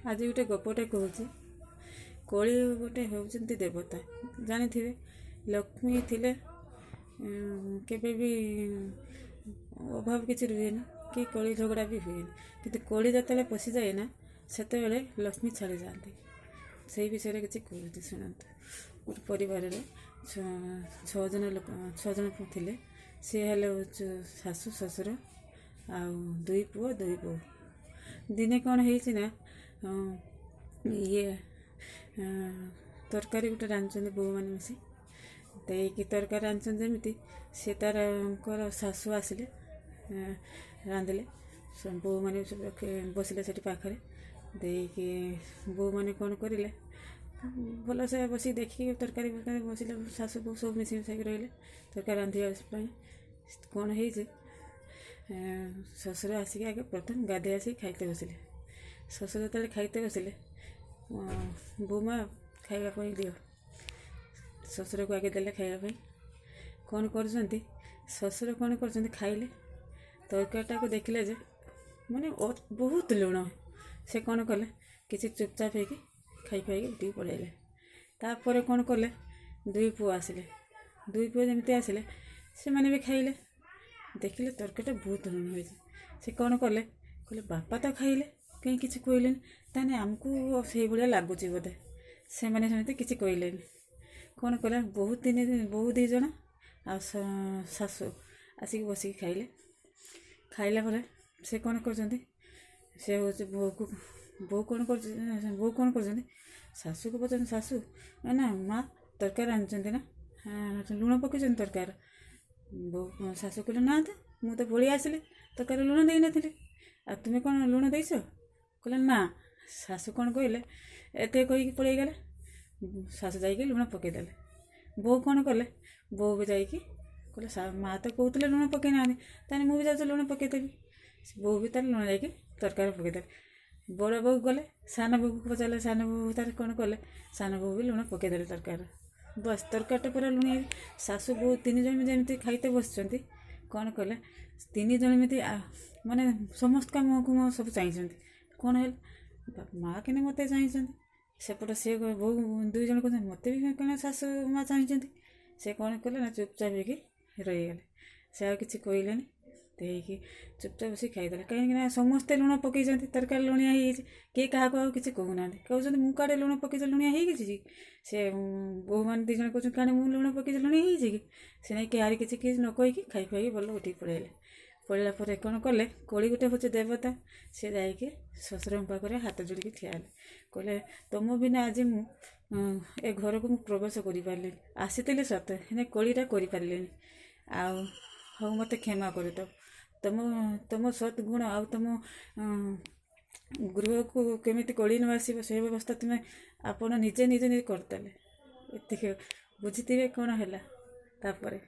आज गोटे गपटे कहूँ कोली गोटे होउछन्ति देवता जानिथिबे लक्ष्मी थिले केबे भी अभाव किछि रुहेनी कि कोली झगड़ा भी हुएनी किंतु कोली जतले पशि जाए ना सेतेबेले लक्ष्मी छाड़ी जाती से विषय किछि कहूँ शुणु गोटे परिवार छः जन थिले सी हेले शाशु शशुर आ दुई पुओ दुई बो दिने कौन है ना ये तरकारी गोटे रांधुचंदी बो मैंने मिसी देकी तरकारी रांधुचंदी जमीती सी तार शाशु आसिले रांधिले बो मैंने बसिले से पाखे देकी बो मैंने कौन करें भल से बस देखिए तरकारी बसिले शाशु बो सब मिसी मिसाई रही तरकारी रांधा कौन है शशुर आसिक आगे प्रथम गाधे आसिक खाइते बसिले शशुर जो खाइते बसिले बोमा खावाई दियो शशुर को आगे देले खावाई कौन कर शशुर कौन कर खाइले तरकारीटा को देखिले जे माने बहुत लुण से कौन कले किसी चुपचाप होगी खाई खाई उठी पड़े तापर कौन कले दुई पुओ आसिले दुई पुओ जमी आसिले से मैंने भी खाइले देखिले तरकारीटा बहुत लुण हो से कौन कले कहले बापा तो खाइले कहीं किसी कहले ताने आमको से भाया लगुच बोधे से मैंने सेमती किसी कहले कौन कले बहुत दिन बहुत दी जन आ शाशु आसिक बसिक खाइले खाइला पर से कौन कर से हूँ बो कौन कर शाशु को पचार शाशु ना माँ तरकारी रांधुचंती ना लुण पकई तरकार बो शाशु कहले ना तो मुझे पड़ी आसिले तरकारी लुण दे नी आ तुम्हें कौन लुण देस कहले ना शाशु कौन कहले एत कहीकि पड़े गले शाशु जा लुण पकईदे बो कौन कले बो भी जा कहले माँ तो कहते लुण पकई ना ताने मुझे जाऊँ लुण पकईदेवी बो भी तार लुण जा तरकारी पकईदे बड़ बो गले सान बो को पचारे सान बो तार कौन कले सान बो भी लुण पकईदे तरकारी बस तरकारीटा पूरा लुणी शाशु बो तीन जन जमी खाइते बस कौन कले तीन जन एमती माने समस्त का मुँह को मुँह सब चाहिए कौन है माँ कि मत चाहिए सेपट सी बो दुई जन कहते मत भी कौन शाशु माँ चाहिए से कौन कले ना चुपचाप हो रहीगले से आ कि कहले देखिए चुपचाप बस खाईदे कहीं समस्ते लुण पकई तरकारी लुणिया किए क्या किसी कहूना कहते मुझे कड़े लुण पकई लुणिया हो से बो मैंने दी जन कहते कड़े मुझे लुण पकई लुणिया कि से नहीं कहार किसी न कहीकि खाई खाई भल उठी पड़े पड़ा पर कौन कले कोड़ी गोटे हूँ देवता सी जा शशुर पाखे हाथ जोड़ी ठिया कहले तुम बिना आज ए घर को प्रवेश कर आसी सत कोड़ीटा कर आउ मत क्षमा कर तुम तुम सत् गुण आ तुम गृह को केमी कोड़ी न आसो से व्यवस्था तुम्हें आपण निजे निजे करदे ये बुझी कौन है तापर